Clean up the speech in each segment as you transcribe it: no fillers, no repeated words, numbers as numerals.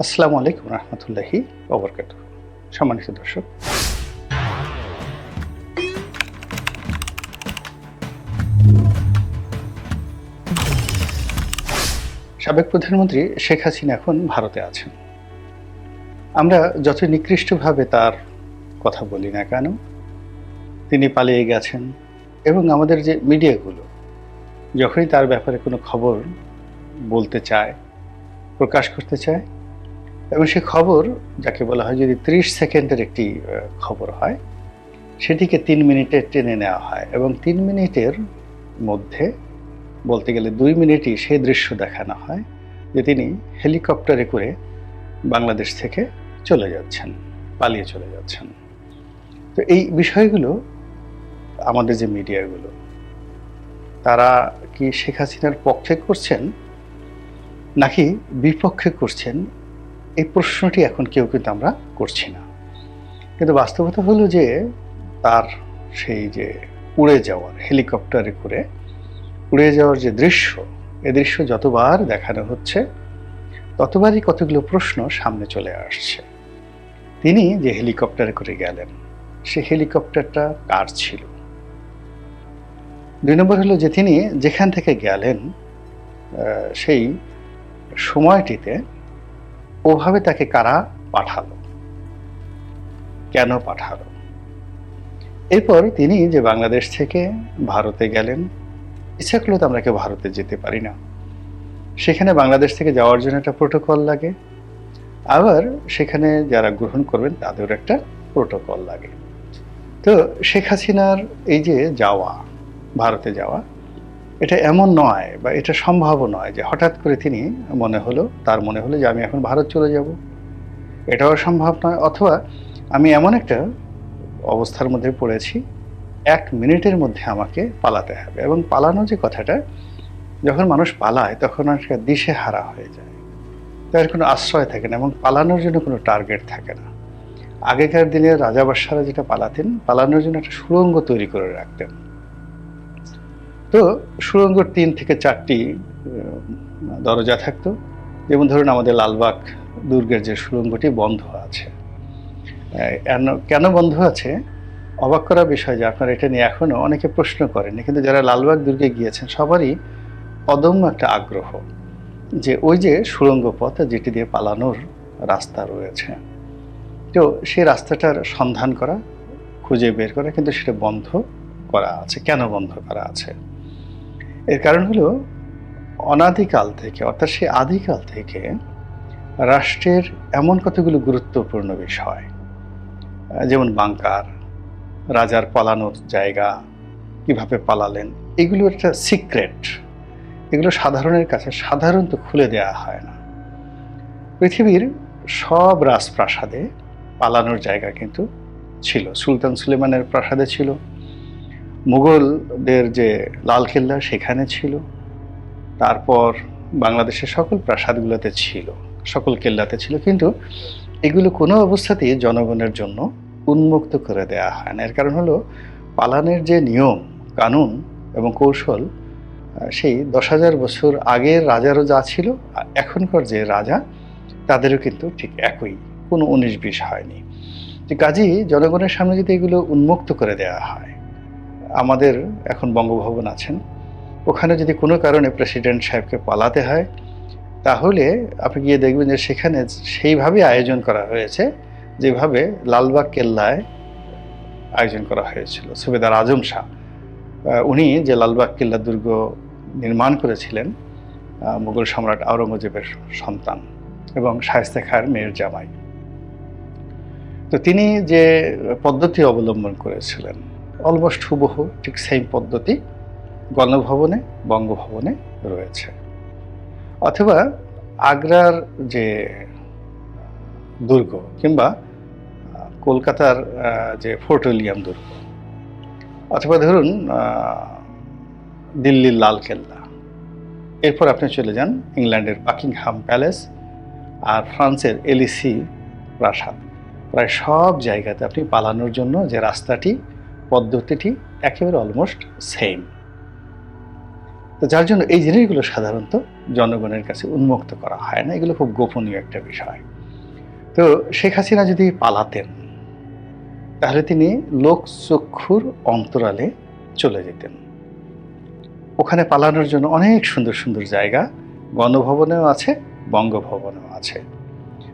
আসসালামু আলাইকুম রহমতুল্লাহি ওয়া বারাকাতুহু। সম্মানিত দর্শক, সাবেক প্রধানমন্ত্রী শেখ হাসিনা এখন ভারতে আছেন। আমরা যত নিকৃষ্টভাবে তার কথা বলি না কেন, তিনি পালিয়ে গেছেন এবং আমাদের যে মিডিয়াগুলো যখনই তার ব্যাপারে কোনো খবর বলতে চায়, প্রকাশ করতে চায়, এবং সে খবর যাকে বলা হয় যদি ৩০ সেকেন্ডের একটি খবর হয়, সেটিকে ৩ মিনিটে টেনে নেওয়া হয় এবং ৩ মিনিটের মধ্যে বলতে গেলে ২ মিনিটই সেই দৃশ্য দেখানো হয় যে তিনি হেলিকপ্টারে করে বাংলাদেশ থেকে চলে যাচ্ছেন, পালিয়ে চলে যাচ্ছেন। তো এই বিষয়গুলো আমাদের যে মিডিয়াগুলো, তারা কি শেখ হাসিনার পক্ষে করছেন নাকি বিপক্ষে করছেন, এই প্রশ্নটি এখন কেউ কিন্তু আমরা করছি না। কিন্তু বাস্তবতা হলো যে তার সেই যে উড়ে যাওয়ার, হেলিকপ্টারে করে উড়ে যাওয়ার যে দৃশ্য, এ দৃশ্য যতবার দেখানো হচ্ছে ততবারই কতগুলো প্রশ্ন সামনে চলে আসছে। তিনি যে হেলিকপ্টারে করে গেলেন, সে হেলিকপ্টারটা কার ছিল? ২ নম্বর হলো যে তিনি যেখান থেকে গেলেন সেই সময়টিতে ওভাবে তাকে কারা পাঠালো, কেন পাঠালো? এরপর তিনি যে বাংলাদেশ থেকে ভারতে গেলেন, ইচ্ছা করলে তো আমরা কেউ ভারতে যেতে পারি না। সেখানে বাংলাদেশ থেকে যাওয়ার জন্য একটা প্রোটোকল লাগে, আবার সেখানে যারা গ্রহণ করবেন তাদেরও একটা প্রোটোকল লাগে। তো শেখ হাসিনার এই যে যাওয়া, ভারতে যাওয়া, এটা এমন নয় বা এটা সম্ভবও নয় যে হঠাৎ করে তিনি তার মনে হলো যে আমি এখন ভারত চলে যাব। এটাও সম্ভব নয়। অথবা আমি এমন একটা অবস্থার মধ্যে পড়েছি, ১ মিনিটের মধ্যে আমাকে পালাতে হবে। এবং পালানো যে কথাটা, যখন মানুষ পালায় তখন একটা দিশেহারা হয়ে যায়, তার কোনো আশ্রয় থাকে না এবং পালানোর জন্য কোনো টার্গেট থাকে না। আগেকার দিনে রাজা বাদশাহরা যেটা পালাতেন, পালানোর জন্য একটা সুড়ঙ্গ তৈরি করে রাখতেন। তো সুড়ঙ্গর ৩ থেকে ৪টি দরজা থাকতো। যেমন ধরুন আমাদের লালবাগ দুর্গের যে সুড়ঙ্গটি বন্ধ আছে, কেন বন্ধ আছে? অবাক করা বিষয় যে আপনারা এটা নিয়ে এখনো অনেকে প্রশ্ন করেননি, কিন্তু যারা লালবাগ দুর্গে গিয়েছেন সবারই অদম্য একটা আগ্রহ যে ওই যে সুড়ঙ্গ পথ যেটি দিয়ে পালানোর রাস্তা রয়েছে, তো সেই রাস্তাটার সন্ধান করা, খুঁজে বের করা, কিন্তু সেটা বন্ধ করা আছে। কেন বন্ধ করা আছে? এর কারণ হলো অনাদিকাল থেকে, অর্থাৎ সেই আদিকাল থেকে রাষ্ট্রের এমন কতগুলো গুরুত্বপূর্ণ বিষয়, যেমন বাংকার, রাজার পালানোর জায়গা, কিভাবে পালালেন, এগুলো একটা সিক্রেট। এগুলো সাধারণের কাছে সাধারণত খুলে দেওয়া হয় না। পৃথিবীর সব রাজপ্রাসাদে পালানোর জায়গা কিন্তু ছিল। সুলতান সুলেমানের প্রাসাদে ছিল, মুঘলদের যে লালকেল্লা সেখানে ছিল, তারপর বাংলাদেশের সকল প্রাসাদগুলোতে ছিল, সকল কেল্লাতে ছিল, কিন্তু এগুলো কোনো অবস্থাতেই জনগণের জন্য উন্মুক্ত করে দেওয়া হয় না। এর কারণ হলো পালানের যে নিয়ম কানুন এবং কৌশল, সেই ১০,০০০ বছর আগের রাজারও যা ছিল, এখনকার যে রাজা তাদেরও কিন্তু ঠিক একই, কোনো ১৯-২০ হয়নি। যে কাজেই জনগণের সামনে যদি এগুলো উন্মুক্ত করে দেওয়া হয়, আমাদের এখন বঙ্গভবন আছেন, ওখানে যদি কোনো কারণে প্রেসিডেন্ট সাহেবকে পালাতে হয়, তাহলে আপনি গিয়ে দেখবেন যে সেখানে সেইভাবে আয়োজন করা হয়েছে যেভাবে লালবাগ কেল্লায় আয়োজন করা হয়েছিল। সুবেদার আজম শাহ, উনি যে লালবাগ কেল্লা দুর্গ নির্মাণ করেছিলেন, মুঘল সম্রাট আওরঙ্গজেবের সন্তান এবং শায়েস্তা খাঁর মেয়ের জামাই। তো তিনি যে পদ্ধতি অবলম্বন করেছিলেন, অলমোস্ট হুবহু ঠিক সেম পদ্ধতি গণভবনে, বঙ্গভবনে রয়েছে। অথবা আগ্রার যে দুর্গ, কিংবা কলকাতার যে ফোর্ট উইলিয়াম দুর্গ, অথবা ধরুন দিল্লির লালকেল্লা, এরপর আপনি চলে যান ইংল্যান্ডের বাকিংহাম প্যালেস আর ফ্রান্সের এলিসি প্রাসাদ, প্রায় সব জায়গাতে আপনি পালানোর জন্য যে রাস্তাটি, পদ্ধতিটি একেবারে অলমোস্ট সেম। তো যার জন্য এই জিনিসগুলো সাধারণত জনগণের কাছে উন্মুক্ত করা হয় না, এগুলো খুব গোপনীয় একটা বিষয়। তো শেখ হাসিনা যদি পালাতেন তাহলে তিনি লোকচক্ষুর অন্তরালে চলে যেতেন। ওখানে পালানোর জন্য অনেক সুন্দর সুন্দর জায়গা গণভবনেও আছে, বঙ্গভবনেও আছে।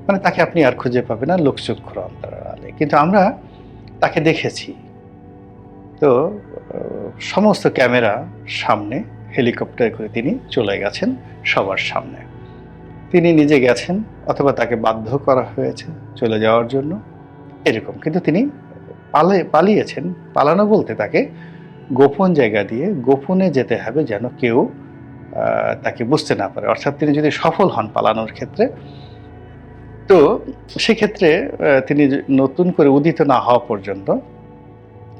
মানে তাকে আপনি আর খুঁজে পাবেন না লোকচক্ষুর অন্তরালে। কিন্তু আমরা তাকে দেখেছি। তো সমস্ত ক্যামেরা সামনে হেলিকপ্টারে করে তিনি চলে গেছেন সবার সামনে। তিনি নিজে গেছেন অথবা তাকে বাধ্য করা হয়েছে চলে যাওয়ার জন্য, এরকম। কিন্তু তিনি পালিয়েছেন। পালানো বলতে তাকে গোপন জায়গা দিয়ে গোপনে যেতে হবে যেন কেউ তাকে বুঝতে না পারে। অর্থাৎ তিনি যদি সফল হন পালানোর ক্ষেত্রে, তো সেক্ষেত্রে তিনি নতুন করে উদিত না হওয়া পর্যন্ত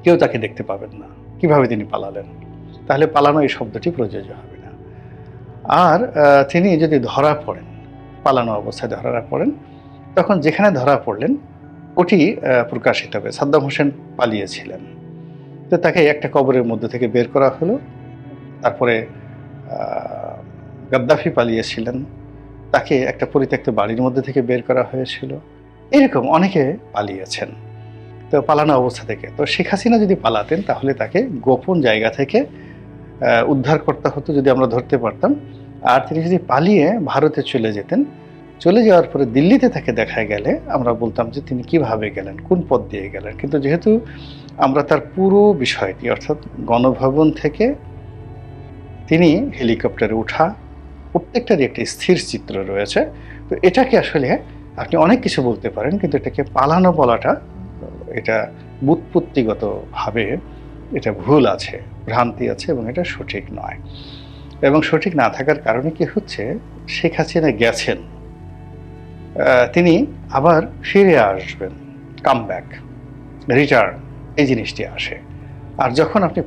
কেউ তাকে দেখতে পাবেন না কিভাবে তিনি পালালেন। তাহলে পালানো এই শব্দটি প্রযোজ্য হবে না। আর তিনি যদি ধরা পড়েন, পালানো অবস্থায় ধরা পড়েন, তখন যেখানে ধরা পড়লেন ওটি প্রকাশিত হবে। সাদ্দাম হোসেন পালিয়েছিলেন, তো তাকে একটা কবরের মধ্যে থেকে বের করা হলো। তারপরে গাদ্দাফি পালিয়েছিলেন, তাকে একটা পরিত্যক্ত বাড়ির মধ্যে থেকে বের করা হয়েছিল। এরকম অনেকে পালিয়েছেন তো পালানো অবস্থা থেকে। তো শেখ হাসিনা যদি পালাতেন তাহলে তাকে গোপন জায়গা থেকে উদ্ধার করতে হতো যদি আমরা ধরতে পারতাম। আর তিনি যদি পালিয়ে ভারতে চলে যেতেন, চলে যাওয়ার পরে দিল্লিতে তাকে দেখা গেলে আমরা বলতাম যে তিনি কিভাবে গেলেন, কোন পথ দিয়ে গেলেন। কিন্তু যেহেতু আমরা তার পুরো বিষয়টি, অর্থাৎ গণভবন থেকে তিনি হেলিকপ্টারে ওঠা, প্রত্যেকটারই একটি স্থির চিত্র রয়েছে। তো এটাকে আসলে আপনি অনেক কিছু বলতে পারেন, কিন্তু এটাকে পালানো বলাটা এটা ব্যুৎপত্তিগতভাবে এটা ভুল আছে, ভ্রান্তি আছে এবং এটা সঠিক নয়। এবং সঠিক না থাকার কারণে কি হচ্ছে, শেখ হাসিনা গেছেন, তিনি আবার ফিরে আসবেন, কাম ব্যাক, রিটার্ন, এই জিনিসটি আসে। আর যখন আপনি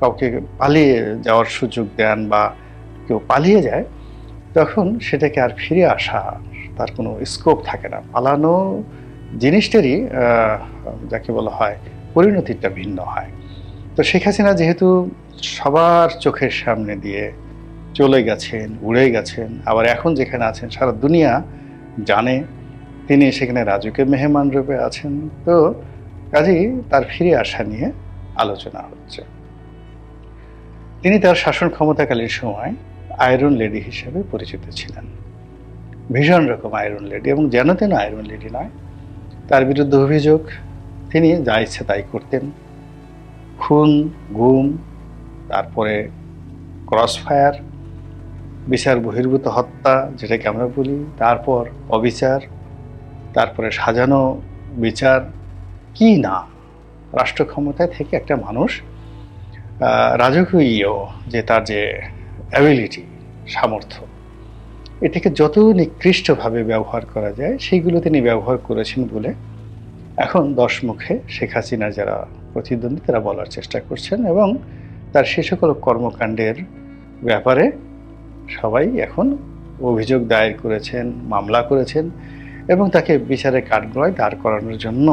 কাউকে পালিয়ে যাওয়ার সুযোগ দেন বা কেউ পালিয়ে যায়, তখন সেটাকে আর ফিরে আসা তার কোনো স্কোপ থাকে না। পালানো জিনিসটারই যাকে বলা হয় পরিণতিটা ভিন্ন হয়। তো শেখ হাসিনা যেহেতু সবার চোখের সামনে দিয়ে চলে গেছেন, উড়ে গেছেন, আবার এখন যেখানে আছেন সারা দুনিয়া জানে তিনি সেখানে রাজুকে মেহমান রূপে আছেন, তো কাজেই তার ফিরে আসা নিয়ে আলোচনা হচ্ছে। তিনি তার শাসন ক্ষমতাকালীন সময় আয়রন লেডি হিসেবে পরিচিত ছিলেন, ভীষণ রকম আয়রন লেডি, এবং যেন তেন আয়রন লেডি নয়। তার বিরুদ্ধে অভিযোগ তিনি যা ইচ্ছে তাই করতেন, খুন, গুম, তারপরে ক্রসফায়ার, বিচার বহির্ভূত হত্যা যেটাকে আমরা বলি, তারপর অবিচার, তারপরে সাজানো বিচার, কি না। রাষ্ট্র ক্ষমতায় থেকে একটা মানুষ রাজকীয় যে তার যে অ্যাবিলিটি, সামর্থ্য, এটাকে যত নিকৃষ্টভাবে ব্যবহার করা যায় সেইগুলো তিনি ব্যবহার করেছেন বলে এখন দশমুখে শেখ হাসিনা যারা প্রতিদ্বন্দ্বী তারা বলার চেষ্টা করছেন, এবং তার সে সকল কর্মকাণ্ডের ব্যাপারে সবাই এখন অভিযোগ দায়ের করেছেন, মামলা করেছেন, এবং তাকে বিচারে কাঠগড়ায় দাঁড় করানোর জন্য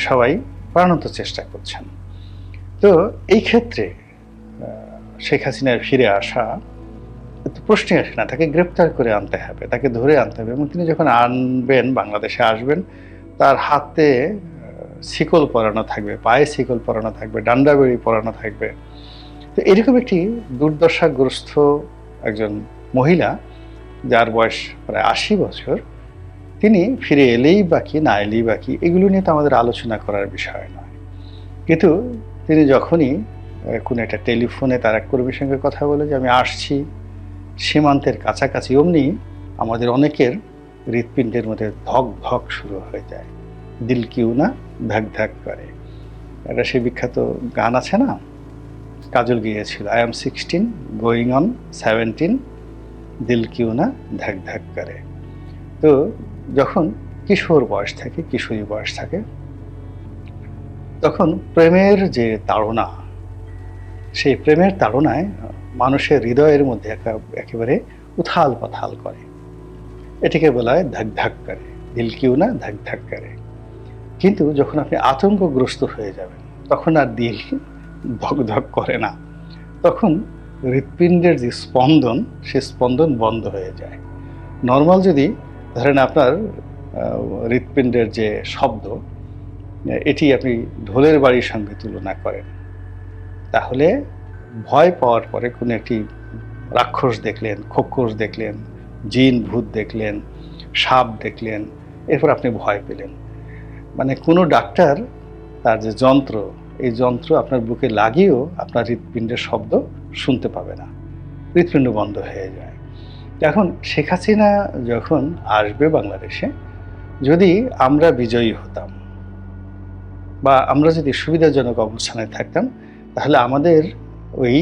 সবাই প্রাণান্ত চেষ্টা করছেন। তো এই ক্ষেত্রে শেখ হাসিনার ফিরে আসা প্রশ্নই আসে না। তাকে গ্রেপ্তার করে আনতে হবে, তাকে ধরে আনতে হবে, এবং তিনি যখন আনবেন, বাংলাদেশে আসবেন, তার হাতে শিকল পরানো থাকবে, পায়ে শিকল পরানো থাকবে, ডান্ডা বেড়ি পরানো থাকবে। তো এরকম একটি দুর্দশাগ্রস্ত একজন মহিলা যার বয়স প্রায় ৮০ বছর, তিনি ফিরে এলেই বা কি, না এলেই বা কি, এগুলো নিয়ে তো আমাদের আলোচনা করার বিষয় নয়। কিন্তু তিনি যখনই কোনো একটা টেলিফোনে তার এক কর্মীর সঙ্গে কথা বলে যে আমি আসছি সীমান্তের কাছাকাছি, অমনি আমাদের অনেকের হৃৎপিণ্ডের মধ্যে ধক ধক শুরু হয়ে যায়, দিল কিউ না ধাক ধাক করে। এটা সেই বিখ্যাত গান আছে না, কাজল গিয়েছিল, আই এম 16 গোয়িং অন 17, দিল কিউ না ধাক ধাক করে। তো যখন কিশোর বয়স থাকে, কিশোরী বয়স থাকে, তখন প্রেমের যে তাড়না, সেই প্রেমের তাড়নায় মানুষের হৃদয়ের মধ্যে একেবারে উথাল পাথাল করে। এটাকে বলা হয় ধাক ধাক করে, দিল কিউ না ধাক ধাক করে। কিন্তু যখন আপনি আতঙ্কগ্রস্ত হয়ে যাবেন, তখন আর দিল ধক ধক করে না, তখন হৃৎপিণ্ডের যে স্পন্দন, সে স্পন্দন বন্ধ হয়ে যায়। নর্মাল যদি ধরেন আপনার হৃৎপিণ্ডের যে শব্দ, এটি আপনি ঢোলের বাড়ির সঙ্গে তুলনা করেন, তাহলে ভয় পাওয়ার পরে কোনো একটি রাক্ষস দেখলেন, খোকস দেখলেন, জিন ভূত দেখলেন, সাপ দেখলেন, এরপর আপনি ভয় পেলেন, মানে কোনো ডাক্তার তার যে যন্ত্র, এই যন্ত্র আপনার বুকে লাগিয়েও আপনার হৃৎপিণ্ডের শব্দ শুনতে পাবে না, হৃৎপিণ্ড বন্ধ হয়ে যায়। এখন শেখ হাসিনা যখন আসবে বাংলাদেশে, যদি আমরা বিজয়ী হতাম বা আমরা যদি সুবিধাজনক অবস্থানে থাকতাম, তাহলে আমাদের ওই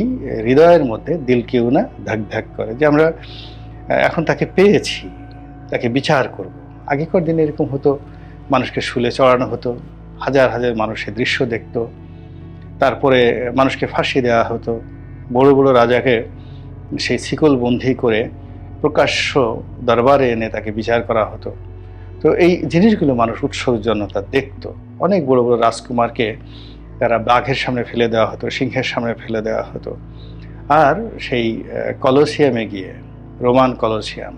হৃদয়ের মধ্যে দিল কেউ না ধাক ধাক করে যে আমরা এখন তাকে পেয়েছি, তাকে বিচার করব। আগেকার দিনে এরকম হতো, মানুষকে শুলে চড়ানো হতো, হাজার হাজার মানুষের দৃশ্য দেখতো, তারপরে মানুষকে ফাঁসি দেওয়া হতো, বড় বড় রাজাকে সেই শিকল বন্দী করে প্রকাশ্য দরবারে এনে তাকে বিচার করা হতো। তো এই জিনিসগুলো মানুষ উৎসর্জনতা দেখতো। অনেক বড় বড় রাজকুমারকে তারা বাঘের সামনে ফেলে দেওয়া হতো, সিংহের সামনে ফেলে দেওয়া হতো। আর সেই কলোসিয়ামে গিয়ে, রোমান কলোসিয়াম,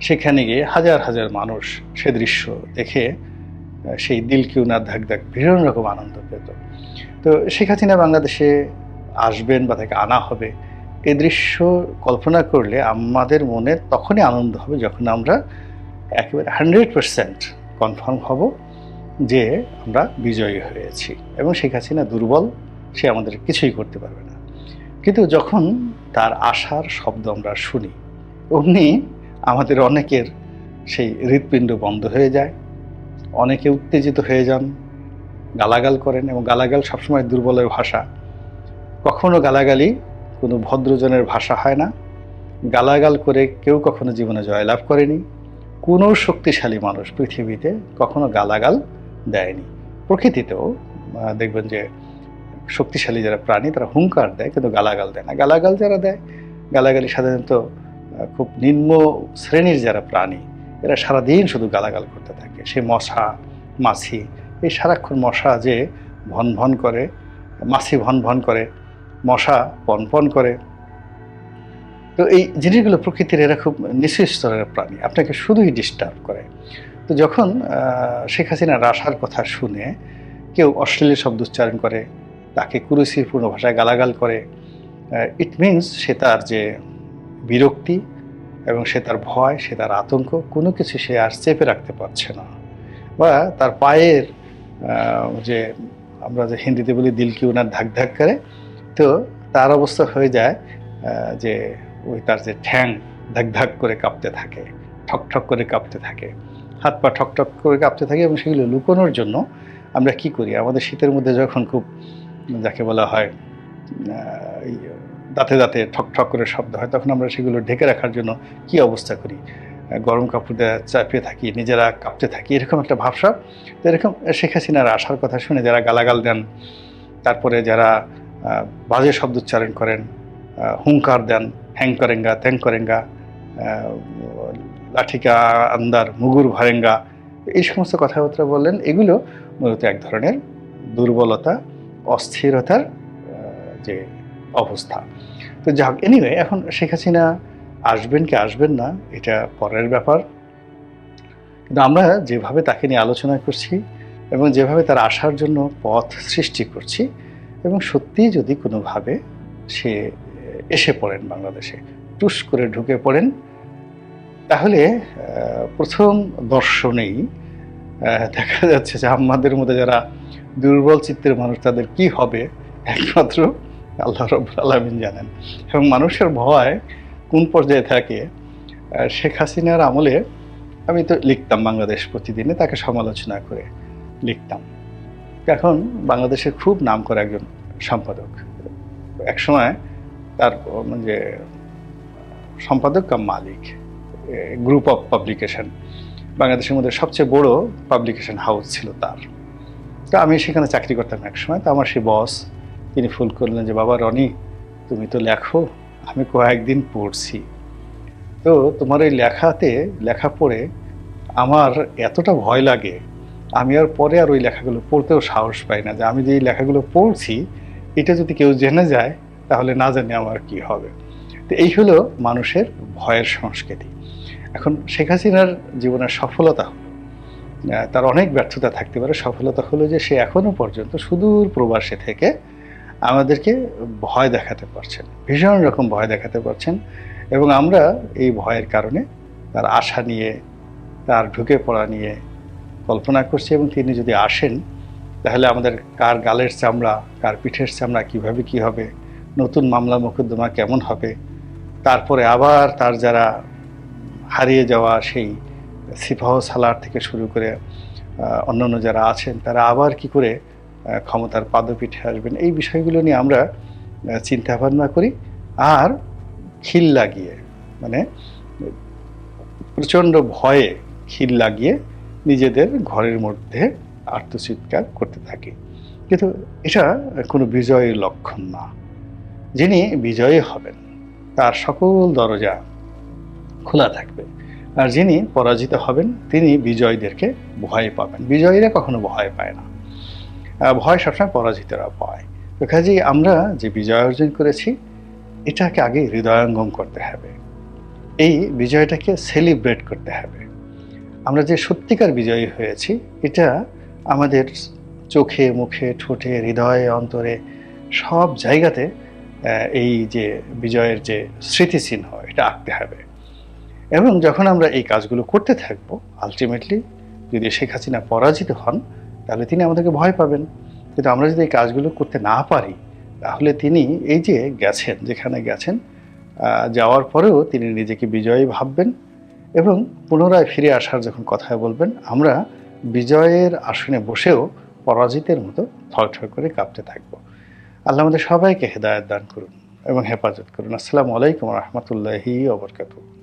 সেখানে গিয়ে হাজার হাজার মানুষ সে দৃশ্য দেখে সেই দিল কিউ না ধাক ধাক ভীষণ রকম আনন্দ পেত। তো শেখ হাসিনা বাংলাদেশে আসবেন বা তাকে আনা হবে, এই দৃশ্য কল্পনা করলে আমাদের মনে তখনই আনন্দ হবে যখন আমরা একেবারে 100% কনফার্ম হব যে আমরা বিজয়ী হয়েছি এবং শেখ হাসিনা দুর্বল, সে আমাদের কিছুই করতে পারবে না। কিন্তু যখন তার আসার শব্দ আমরা শুনি, অমনি আমাদের অনেকের সেই হৃৎপিণ্ড বন্ধ হয়ে যায়, অনেকে উত্তেজিত হয়ে যান, গালাগাল করেন, এবং গালাগাল সবসময় দুর্বলের ভাষা। কখনো গালাগালি কোনো ভদ্রজনের ভাষা হয় না। গালাগাল করে কেউ কখনো জীবনে জয়লাভ করেনি। কোনো শক্তিশালী মানুষ পৃথিবীতে কখনো গালাগাল দেয়নি। প্রকৃতিতেও দেখবেন যে শক্তিশালী যারা প্রাণী তারা হুঙ্কার দেয়, কিন্তু গালাগাল দেয় না। গালাগাল যারা দেয়, গালাগালি সাধারণত খুব নিম্ন শ্রেণীর যারা প্রাণী, এরা সারাদিন শুধু গালাগাল করতে থাকে। সে মশা, মাছি, এই সারাক্ষণ মশা যে ভন ভন করে, মাছি ভন ভন করে, মশা পন পন করে। তো এই জিনিসগুলো প্রকৃতির, এরা খুব নিচু স্তরের প্রাণী, আপনাকে শুধুই ডিস্টার্ব করে। তো যখন শেখ হাসিনার আসার কথা শুনে কেউ অশ্লীল শব্দ উচ্চারণ করে, তাকে কুরুচিপূর্ণ ভাষায় গালাগাল করে, ইট মিনস সে তার যে বিরক্তি এবং সে তার ভয়, সে তার আতঙ্ক, কোনো কিছু সে আর চেপে রাখতে পারছে না। বা তার পায়ের যে আমরা যে হিন্দিতে বলি দিল কি ওনার ধাক ধাক করে, তো তার অবস্থা হয়ে যায় যে ওই তার যে ঠ্যাং ধাক ধাক করে কাঁপতে থাকে, ঠক ঠক করে কাঁপতে থাকে, হাত পা ঠক ঠক করে কাঁপতে থাকে। এবং সেগুলো লুকোনোর জন্য আমরা কি করি, আমাদের শীতের মধ্যে যখন খুব যাকে বলা হয় দাঁতে দাঁতে ঠক ঠক করে শব্দ হয়, তখন আমরা সেগুলো ঢেকে রাখার জন্য কি অবস্থা করি, গরম কাপড় দিয়ে চাপিয়ে থাকি, নিজেরা কাঁপতে থাকি, এরকম একটা ভাবসাব। তো এরকম শেখ হাসিনার আসার কথা শুনে যারা গালাগাল দেন, তারপরে যারা বাজে শব্দ উচ্চারণ করেন, হুঙ্কার দেন, হ্যাং করেঙ্গা, ত্যাং করেঙ্গা, লাঠিকা আন্দার, মুগুর ভারেঙ্গা, এই সমস্ত কথাবার্তা বললেন, এগুলো মূলত এক ধরনের দুর্বলতা, অস্থিরতার যে অবস্থা। তো যাক, এনিওয়ে, এখন শেখ হাসিনা আসবেন কি আসবেন না এটা পরের ব্যাপার। কিন্তু আমরা যেভাবে তাকে নিয়ে আলোচনা করছি এবং যেভাবে তার আসার জন্য পথ সৃষ্টি করছি, এবং সত্যিই যদি কোনোভাবে সে এসে পড়েন বাংলাদেশে, টুস করে ঢুকে পড়েন, তাহলে প্রথম দর্শনেই দেখা যাচ্ছে যে আমাদের মধ্যে যারা দুর্বল চিত্তের মানুষ, তাদের কি হবে একমাত্র আল্লাহ রাব্বুল আলামিন জানেন। এবং মানুষের ভয় কোন পর্যায়ে থাকে, শেখ হাসিনার আমলে আমি তো লিখতাম বাংলাদেশ প্রতিদিনে, তাকে সমালোচনা করে লিখতাম। এখন বাংলাদেশের খুব নামকরা একজন সম্পাদক, একসময় তার মানে সম্পাদক কাম মালিক, গ্রুপ অফ পাবলিকেশন, বাংলাদেশের মধ্যে সবচেয়ে বড় পাবলিকেশন হাউস ছিল তার। তো আমি সেখানে চাকরি করতাম এক সময়। তো আমার সেই বস, তিনি ফোন করলেন যে, বাবা রনি, তুমি তো লেখো, আমি কয়েকদিন পড়ছি, তো তোমার এই লেখা পড়ে আমার এতটা ভয় লাগে, আমি আর পরে আর ওই লেখাগুলো পড়তেও সাহস পাই না, যে আমি যে এই লেখাগুলো পড়ছি এটা যদি কেউ জেনে যায় তাহলে না জানি আমার কি হবে। তো এই হলো মানুষের ভয়ের সংস্কৃতি। এখন শেখ হাসিনার জীবনের সফলতা হলো, তার অনেক ব্যর্থতা থাকতে পারে, সফলতা হলো যে সে এখনো পর্যন্ত সুদূর প্রবাসে থেকে আমাদেরকে ভয় দেখাতে পারছেন, ভীষণ রকম ভয় দেখাতে পারছেন। এবং আমরা এই ভয়ের কারণে তার আশা নিয়ে, তার ঢুকে পড়া নিয়ে কল্পনা করছি, এবং তিনি যদি আসেন তাহলে আমাদের কার গালের চামড়া, কার পিঠের চামড়া কীভাবে কী হবে, নতুন মামলা মোকদ্দমা কেমন হবে, তারপরে আবার তার যারা হারিয়ে যাওয়া সেই সিপাহ সালার থেকে শুরু করে অন্যান্য যারা আছেন তারা আবার কি করে ক্ষমতার পাদপীঠে আসবেন, এই বিষয়গুলো নিয়ে আমরা চিন্তা ভাবনা করি। আর খিল লাগিয়ে, মানে প্রচণ্ড ভয়ে খিল লাগিয়ে নিজেদের ঘরের মধ্যে আত্মচিৎকার করতে থাকি। কিন্তু এটা কোনো বিজয়ের লক্ষণ না। যিনি বিজয়ী হবেন তার সকল দরজা খোলা থাকবে, আর যিনি পরাজিত হবেন তিনি বিজয়ীদেরকে ভয় পাবেন। বিজয়ীরা কখনো ভয় পায় না, ভয় সবসময় পরাজিতরা পায়। তো কাজেই আমরা যে বিজয় অর্জন করেছি এটাকে আগে হৃদয়ঙ্গম করতে হবে, এই বিজয়টাকে সেলিব্রেট করতে হবে। আমরা যে সত্যিকার বিজয়ী হয়েছি এটা আমাদের চোখে, মুখে, ঠোঁটে, হৃদয়ে, অন্তরে সব জায়গাতে এই যে বিজয়ের যে স্মৃতিচিহ্ন এটা আঁকতে হবে। এবং যখন আমরা এই কাজগুলো করতে থাকবো, আলটিমেটলি যদি শেখ হাসিনা পরাজিত হন তাহলে তিনি আমাদেরকে ভয় পাবেন। কিন্তু আমরা যদি এই কাজগুলো করতে না পারি তাহলে তিনি এই যে গেছেন, যেখানে গেছেন, যাওয়ার পরেও তিনি নিজেকে বিজয়ী ভাববেন এবং পুনরায় ফিরে আসার যখন কথা বলবেন, আমরা বিজয়ের আসনে বসেও পরাজিতের মতো থরথর করে কাঁপতে থাকবো। আল্লাহ আমাদের সবাইকে হেদায়েত দান করুন এবং হেফাজত করুন। আসসালামু আলাইকুম ওয়া রাহমাতুল্লাহি ওয়া বারাকাতুহু।